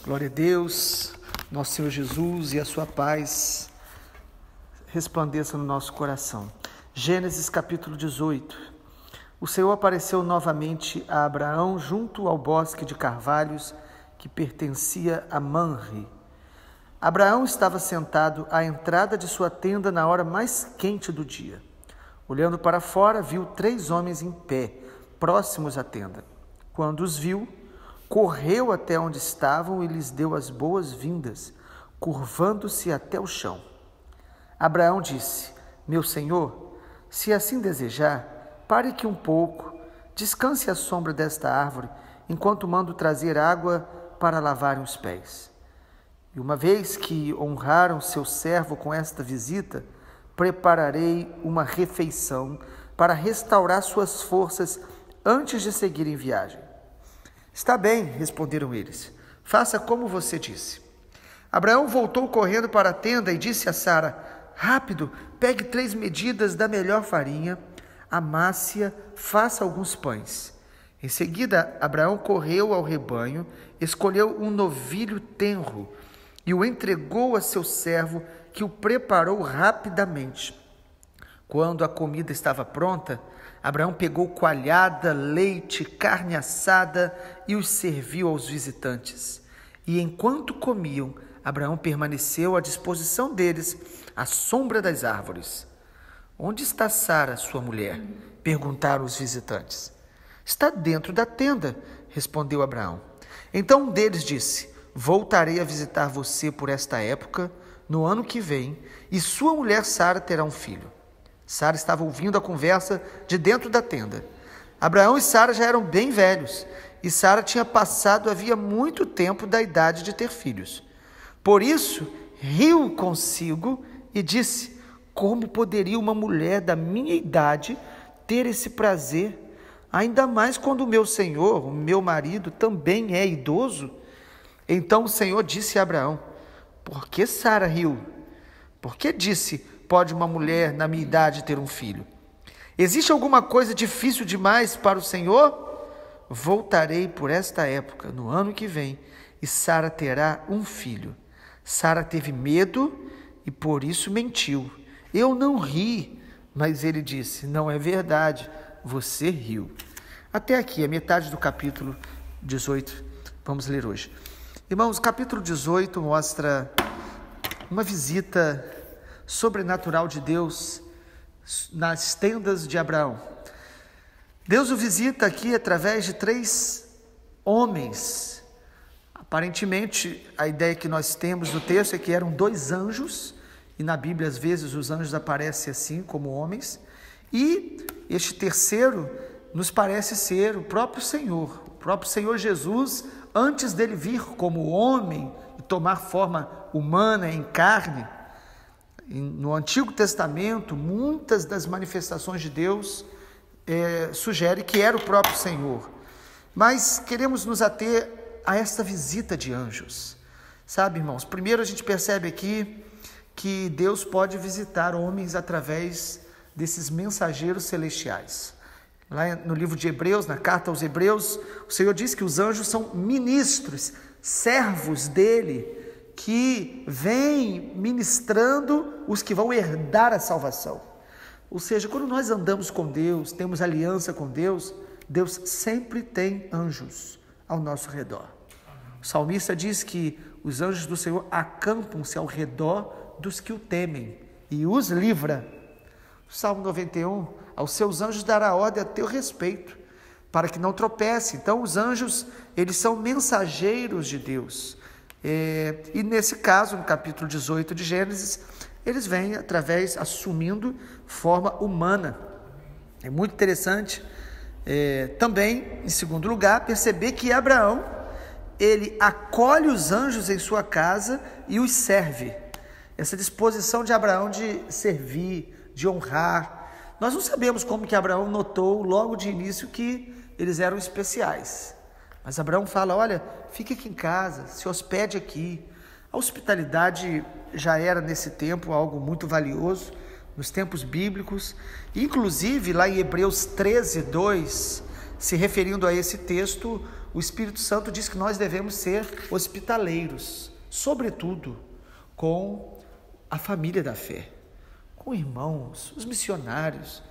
Glória a Deus, nosso Senhor Jesus, e a sua paz resplandeça no nosso coração. Gênesis capítulo 18. O Senhor apareceu novamente a Abraão junto ao bosque de carvalhos que pertencia a Manre. Abraão estava sentado à entrada de sua tenda na hora mais quente do dia. Olhando para fora, viu 3 homens em pé, próximos à tenda. Quando os viu, correu até onde estavam e lhes deu as boas-vindas, curvando-se até o chão. Abraão disse: Meu senhor, se assim desejar, pare aqui um pouco, descanse à sombra desta árvore, enquanto mando trazer água para lavarem os pés. E uma vez que honraram seu servo com esta visita, prepararei uma refeição para restaurar suas forças antes de seguir em viagem. Está bem, responderam eles. Faça como você disse. Abraão voltou correndo para a tenda e disse a Sara: Rápido, pegue 3 medidas da melhor farinha, amasse-a, faça alguns pães. Em seguida, Abraão correu ao rebanho, escolheu um novilho tenro e o entregou a seu servo, que o preparou rapidamente. Quando a comida estava pronta, Abraão pegou coalhada, leite, carne assada e os serviu aos visitantes. E enquanto comiam, Abraão permaneceu à disposição deles, à sombra das árvores. Onde está Sara, sua mulher? Perguntaram os visitantes. Está dentro da tenda, respondeu Abraão. Então um deles disse: Voltarei a visitar você por esta época, no ano que vem, e sua mulher Sara terá um filho. Sara estava ouvindo a conversa de dentro da tenda. Abraão e Sara já eram bem velhos, e Sara tinha passado havia muito tempo da idade de ter filhos. Por isso, riu consigo e disse: Como poderia uma mulher da minha idade ter esse prazer? Ainda mais quando o meu senhor, o meu marido, também é idoso. Então o Senhor disse a Abraão: Por que Sara riu? Por que disse: Pode uma mulher na minha idade ter um filho? Existe alguma coisa difícil demais para o Senhor? Voltarei por esta época, no ano que vem, e Sara terá um filho. Sara teve medo e por isso mentiu. Eu não ri, mas ele disse: Não é verdade, você riu. Até aqui, a metade do capítulo 18. Vamos ler hoje. Irmãos, o capítulo 18 mostra uma visita sobrenatural de Deus nas tendas de Abraão. Deus o visita aqui através de 3 homens. Aparentemente, a ideia que nós temos no texto é que eram 2 anjos, e na Bíblia às vezes os anjos aparecem assim como homens, e este terceiro nos parece ser o próprio Senhor Jesus, antes dele vir como homem e tomar forma humana em carne. No Antigo Testamento, muitas das manifestações de Deus sugerem que era o próprio Senhor. Mas queremos nos ater a esta visita de anjos. Sabe, irmãos, primeiro a gente percebe aqui que Deus pode visitar homens através desses mensageiros celestiais. Lá no livro de Hebreus, na carta aos Hebreus, o Senhor diz que os anjos são ministros, servos dele, que vêm ministrando os que vão herdar a salvação. Ou seja, quando nós andamos com Deus, temos aliança com Deus, Deus sempre tem anjos ao nosso redor. O salmista diz que os anjos do Senhor acampam-se ao redor dos que o temem e os livra. O Salmo 91, aos seus anjos dará ordem a teu respeito, para que não tropece. Então os anjos, eles são mensageiros de Deus. E nesse caso, no capítulo 18 de Gênesis, eles vêm assumindo forma humana. É muito interessante também, em segundo lugar, perceber que Abraão, ele acolhe os anjos em sua casa e os serve. Essa disposição de Abraão de servir, de honrar. Nós não sabemos como que Abraão notou logo de início que eles eram especiais. Mas Abraão fala: olha, fique aqui em casa, se hospede aqui. A hospitalidade já era nesse tempo algo muito valioso, nos tempos bíblicos. Inclusive lá em Hebreus 13, 2, se referindo a esse texto, o Espírito Santo diz que nós devemos ser hospitaleiros, sobretudo com a família da fé, com irmãos, os missionários,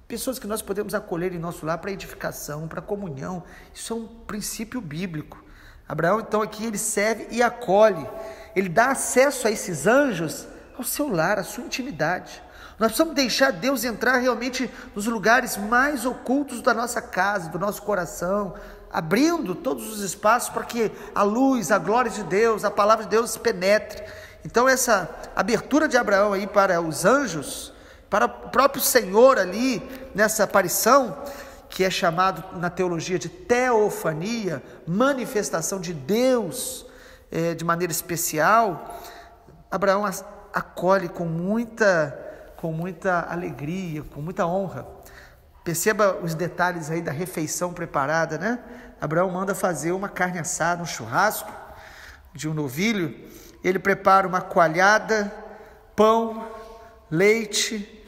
pessoas que nós podemos acolher em nosso lar para edificação, para comunhão. Isso é um princípio bíblico. Abraão, então, aqui ele serve e acolhe, ele dá acesso a esses anjos ao seu lar, à sua intimidade. Nós precisamos deixar Deus entrar realmente nos lugares mais ocultos da nossa casa, do nosso coração, abrindo todos os espaços para que a luz, a glória de Deus, a palavra de Deus penetre. Então essa abertura de Abraão aí para os anjos, para o próprio Senhor ali, nessa aparição, que é chamado na teologia de teofania, manifestação de Deus de maneira especial, Abraão acolhe com muita alegria, com muita honra. Perceba os detalhes aí da refeição preparada, né? Abraão manda fazer uma carne assada, um churrasco de um novilho. Ele prepara uma coalhada, pão, leite,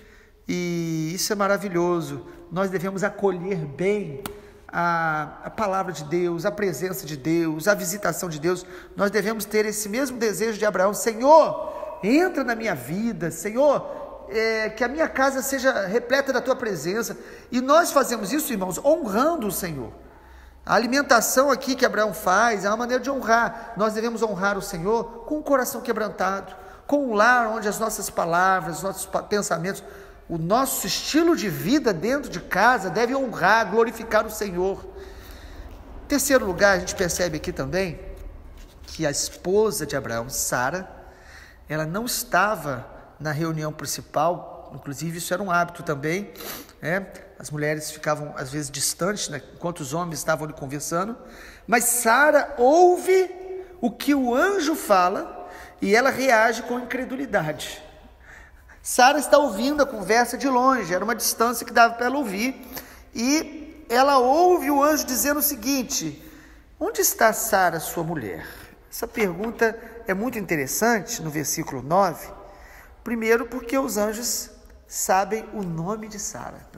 e isso é maravilhoso. Nós devemos acolher bem a palavra de Deus, a presença de Deus, a visitação de Deus. Nós devemos ter esse mesmo desejo de Abraão: Senhor, entra na minha vida, Senhor, que a minha casa seja repleta da tua presença. E nós fazemos isso, irmãos, honrando o Senhor. A alimentação aqui que Abraão faz é uma maneira de honrar. Nós devemos honrar o Senhor com o coração quebrantado, com um lar onde as nossas palavras, os nossos pensamentos, o nosso estilo de vida dentro de casa deve honrar, glorificar o Senhor. Em terceiro lugar, a gente percebe aqui também que a esposa de Abraão, Sara, ela não estava na reunião principal. Inclusive isso era um hábito também, né? As mulheres ficavam às vezes distantes, né, enquanto os homens estavam ali conversando, mas Sara ouve o que o anjo fala e ela reage com incredulidade. Sara está ouvindo a conversa de longe, era uma distância que dava para ela ouvir, e ela ouve o anjo dizendo o seguinte: onde está Sara, sua mulher? Essa pergunta é muito interessante no versículo 9, primeiro porque os anjos sabem o nome de Sara.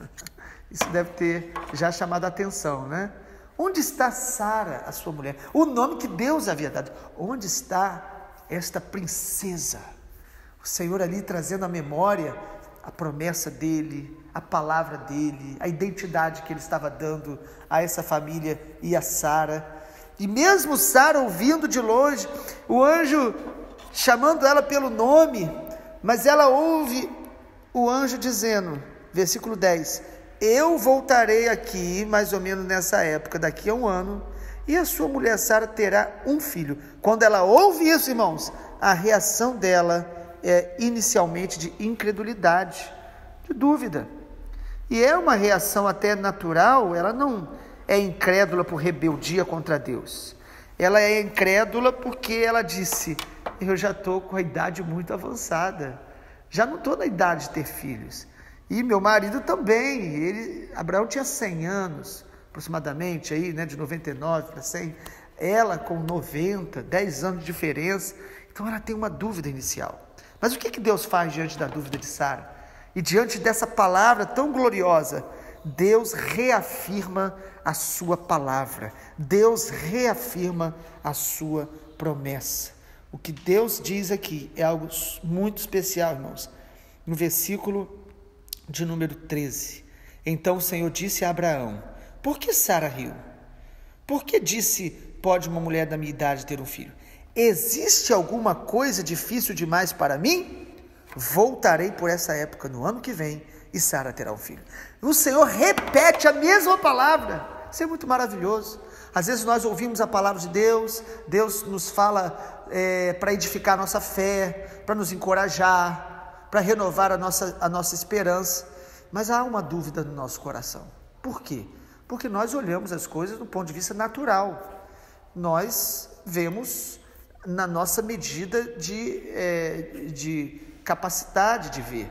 Isso deve ter já chamado a atenção, né? Onde está Sara, a sua mulher? O nome que Deus havia dado. Onde está esta princesa? O Senhor ali trazendo à memória a promessa dele, a palavra dele, a identidade que ele estava dando a essa família e a Sara. E mesmo Sara ouvindo de longe, o anjo chamando ela pelo nome, mas ela ouve o anjo dizendo, versículo 10, eu voltarei aqui, mais ou menos nessa época, daqui a um ano, e a sua mulher Sara terá um filho. Quando ela ouve isso, irmãos, a reação dela é inicialmente de incredulidade, de dúvida. E é uma reação até natural, ela não é incrédula por rebeldia contra Deus. Ela é incrédula porque ela disse, eu já estou com a idade muito avançada, já não estou na idade de ter filhos. E meu marido também, Abraão tinha 100 anos, aproximadamente, aí, né, de 99 para 100, ela com 90, 10 anos de diferença, então ela tem uma dúvida inicial. Mas o que Deus faz diante da dúvida de Sara? E diante dessa palavra tão gloriosa, Deus reafirma a sua palavra, Deus reafirma a sua promessa. O que Deus diz aqui é algo muito especial, irmãos. No versículo de número 13, então o Senhor disse a Abraão, por que Sara riu? Por que disse, pode uma mulher da minha idade ter um filho? Existe alguma coisa difícil demais para mim? Voltarei por essa época no ano que vem e Sara terá um filho. O Senhor repete a mesma palavra. Isso é muito maravilhoso. Às vezes nós ouvimos a palavra de Deus, Deus nos fala para edificar a nossa fé, para nos encorajar, para renovar a nossa esperança, mas há uma dúvida no nosso coração. Por quê? Porque nós olhamos as coisas do ponto de vista natural. Nós vemos na nossa medida de capacidade de ver.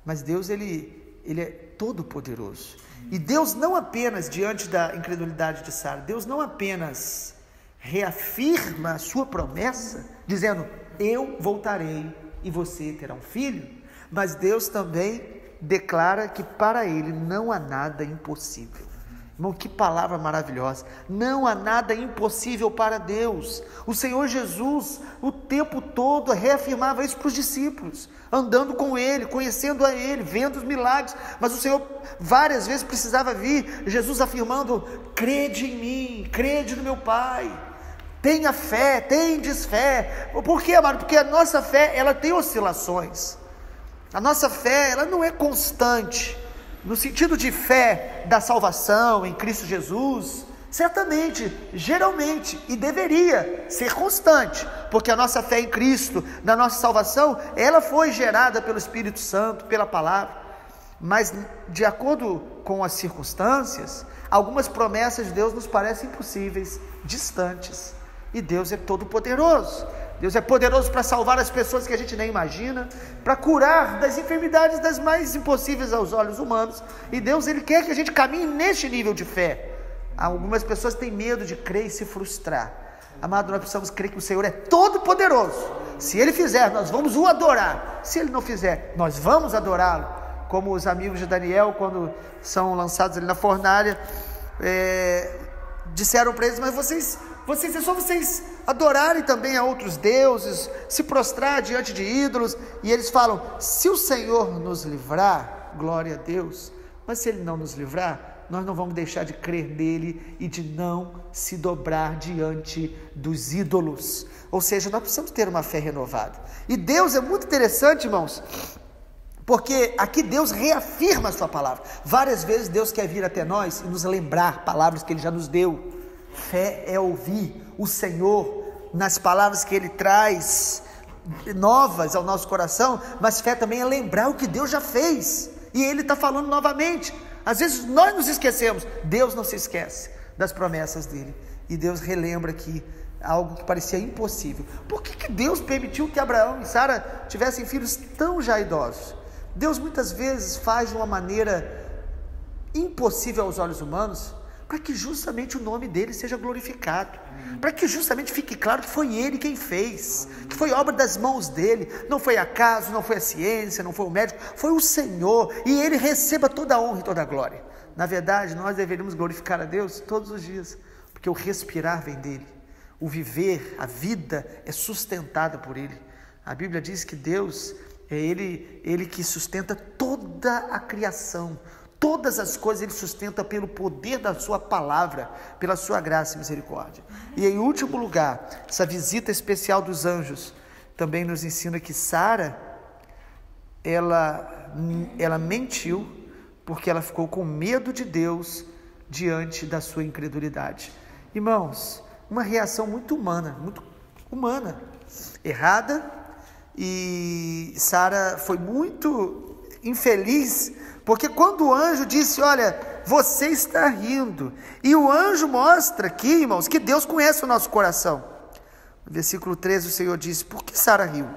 Mas Deus, ele é todo poderoso. E Deus não apenas, diante da incredulidade de Sara, Deus não apenas reafirma a sua promessa, dizendo, eu voltarei e você terá um filho, mas Deus também declara que para ele não há nada impossível. Irmão, que palavra maravilhosa. Não há nada impossível para Deus. O Senhor Jesus, o tempo todo, reafirmava isso para os discípulos, andando com Ele, conhecendo a Ele, vendo os milagres. Mas o Senhor várias vezes precisava vir, Jesus afirmando: crede em mim, crede no meu Pai. Tenha fé, tendes fé. Por quê, amado? Porque a nossa fé, ela tem oscilações. A nossa fé, ela não é constante. No sentido de fé da salvação em Cristo Jesus, certamente, geralmente, e deveria ser constante, porque a nossa fé em Cristo, na nossa salvação, ela foi gerada pelo Espírito Santo, pela palavra, mas de acordo com as circunstâncias, algumas promessas de Deus nos parecem impossíveis, distantes, e Deus é todo poderoso. Deus é poderoso para salvar as pessoas que a gente nem imagina, para curar das enfermidades das mais impossíveis aos olhos humanos, e Deus, Ele quer que a gente caminhe neste nível de fé. Algumas pessoas têm medo de crer e se frustrar. Amado, nós precisamos crer que o Senhor é todo poderoso. Se Ele fizer, nós vamos o adorar. Se Ele não fizer, nós vamos adorá-lo. Como os amigos de Daniel, quando são lançados ali na fornalha, disseram para eles: mas vocês é só vocês adorarem também a outros deuses, se prostrar diante de ídolos. E eles falam: se o Senhor nos livrar, glória a Deus, mas se Ele não nos livrar, nós não vamos deixar de crer nele e de não se dobrar diante dos ídolos. Ou seja, nós precisamos ter uma fé renovada. E Deus é muito interessante, irmãos, porque aqui Deus reafirma a sua palavra. Várias vezes Deus quer vir até nós e nos lembrar palavras que Ele já nos deu. Fé é ouvir o Senhor nas palavras que Ele traz novas ao nosso coração, mas fé também é lembrar o que Deus já fez, e Ele está falando novamente. Às vezes nós nos esquecemos, Deus não se esquece das promessas dEle, e Deus relembra aqui algo que parecia impossível. Por que Deus permitiu que Abraão e Sara tivessem filhos tão já idosos? Deus muitas vezes faz de uma maneira impossível aos olhos humanos, para que justamente o nome dele seja glorificado, para que justamente fique claro que foi ele quem fez, que foi obra das mãos dele, não foi acaso, não foi a ciência, não foi o médico, foi o Senhor, e ele receba toda a honra e toda a glória. Na verdade, nós deveríamos glorificar a Deus todos os dias, porque o respirar vem dele, o viver, a vida é sustentada por ele. A Bíblia diz que Deus é ele que sustenta toda a criação. Todas as coisas Ele sustenta pelo poder da sua palavra, pela sua graça e misericórdia. E em último lugar, essa visita especial dos anjos também nos ensina que Sara, ela mentiu, porque ela ficou com medo de Deus diante da sua incredulidade. Irmãos, uma reação muito humana, errada, e Sara foi muito infeliz, porque quando o anjo disse: olha, você está rindo, e o anjo mostra aqui, irmãos, que Deus conhece o nosso coração. No versículo 13 o Senhor disse: por que Sara riu?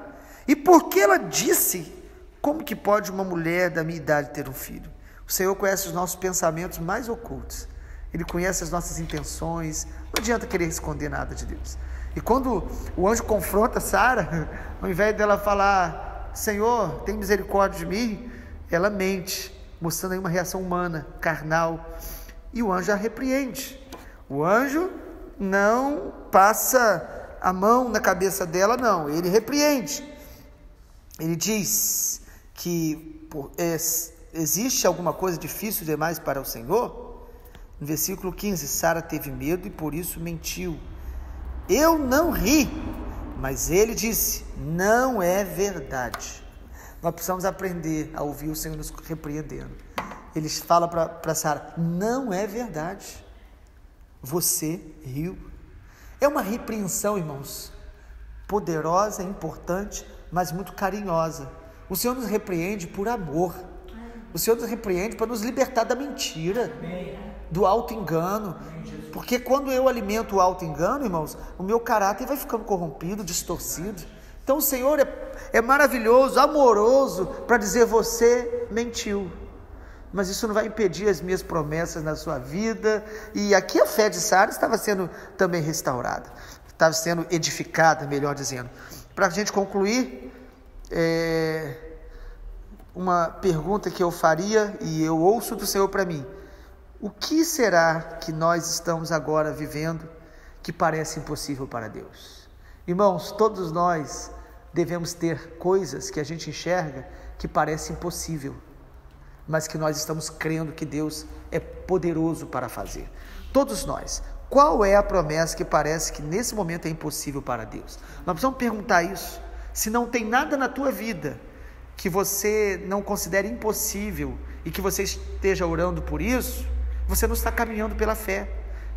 E por que ela disse: como que pode uma mulher da minha idade ter um filho? O Senhor conhece os nossos pensamentos mais ocultos, Ele conhece as nossas intenções, não adianta querer esconder nada de Deus. E quando o anjo confronta Sara, ao invés dela falar: Senhor, tem misericórdia de mim, ela mente, mostrando aí uma reação humana, carnal, e o anjo a repreende. O anjo não passa a mão na cabeça dela, não, ele repreende. Ele diz que existe alguma coisa difícil demais para o Senhor? No versículo 15, Sara teve medo e por isso mentiu. Eu não ri, mas ele disse: não é verdade. Nós precisamos aprender a ouvir o Senhor nos repreendendo. Ele fala para Sara: não é verdade, você riu. É uma repreensão, irmãos, poderosa, importante, mas muito carinhosa. O Senhor nos repreende por amor. O Senhor nos repreende para nos libertar da mentira, do auto-engano. Porque quando eu alimento o auto-engano, irmãos, o meu caráter vai ficando corrompido, distorcido. Então o Senhor é maravilhoso, amoroso, para dizer: você mentiu. Mas isso não vai impedir as minhas promessas na sua vida. E aqui a fé de Sara estava sendo também restaurada, estava sendo edificada, melhor dizendo. Para a gente concluir, uma pergunta que eu faria, e eu ouço do Senhor para mim: O que será que nós estamos agora vivendo que parece impossível para Deus? Irmãos, todos nós devemos ter coisas que a gente enxerga que parece impossível, mas que nós estamos crendo que Deus é poderoso para fazer. Todos nós. Qual é a promessa que parece que nesse momento é impossível para Deus? Nós precisamos perguntar isso. Se não tem nada na tua vida que você não considere impossível e que você esteja orando por isso, você não está caminhando pela fé,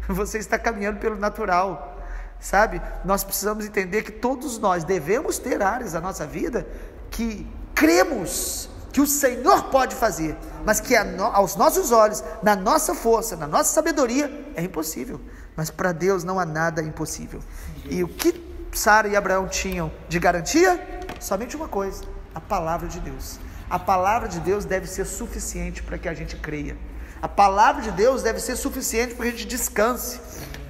você está caminhando pelo natural, sabe? Nós precisamos entender que todos nós devemos ter áreas da nossa vida que cremos que o Senhor pode fazer, mas que aos nossos olhos, na nossa força, na nossa sabedoria, é impossível. Mas para Deus não há nada impossível. E o que Sara e Abraão tinham de garantia? Somente uma coisa: a palavra de Deus. A palavra de Deus deve ser suficiente para que a gente creia. A palavra de Deus deve ser suficiente para que a gente descanse.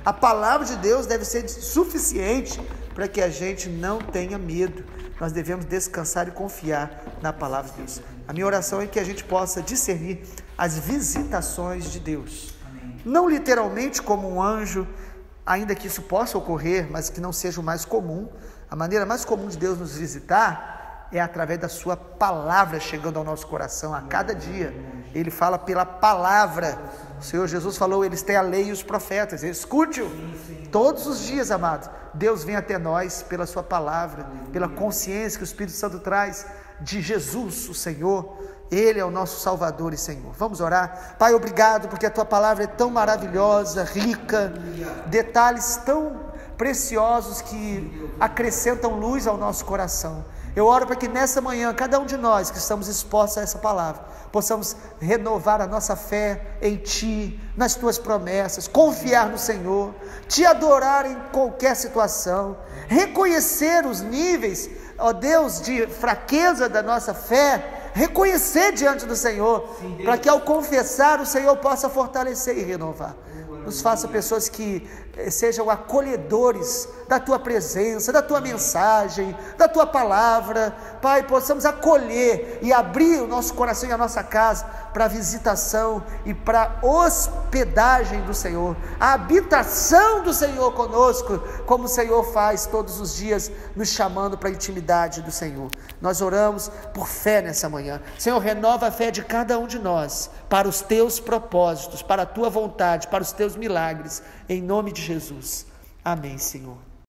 A palavra de Deus deve ser suficiente para que a gente não tenha medo. Nós devemos descansar e confiar na palavra de Deus. A minha oração é que a gente possa discernir as visitações de Deus. Não literalmente como um anjo, ainda que isso possa ocorrer, mas que não seja o mais comum. A maneira mais comum de Deus nos visitar é através da sua palavra chegando ao nosso coração a cada dia. Ele fala pela palavra. O Senhor Jesus falou: eles têm a lei e os profetas, escute-o. Todos os dias, amados, Deus vem até nós pela sua palavra, pela consciência que o Espírito Santo traz de Jesus, o Senhor. Ele é o nosso Salvador e Senhor. Vamos orar. Pai, obrigado porque a tua palavra é tão maravilhosa, rica, detalhes tão preciosos que acrescentam luz ao nosso coração. Eu oro para que nessa manhã, cada um de nós que estamos expostos a essa palavra, possamos renovar a nossa fé em Ti, nas Tuas promessas, confiar no Senhor, Te adorar em qualquer situação, reconhecer os níveis, ó Deus, de fraqueza da nossa fé, reconhecer diante do Senhor, para que ao confessar o Senhor possa fortalecer e renovar. Nos faça pessoas que sejam acolhedores da Tua presença, da Tua mensagem, da Tua palavra. Pai, possamos acolher e abrir o nosso coração e a nossa casa para a visitação e para a hospedagem do Senhor, a habitação do Senhor conosco, como o Senhor faz todos os dias, nos chamando para a intimidade do Senhor. Nós oramos por fé nessa manhã. Senhor, renova a fé de cada um de nós, para os Teus propósitos, para a Tua vontade, para os Teus milagres, em nome de Jesus. Amém, Senhor.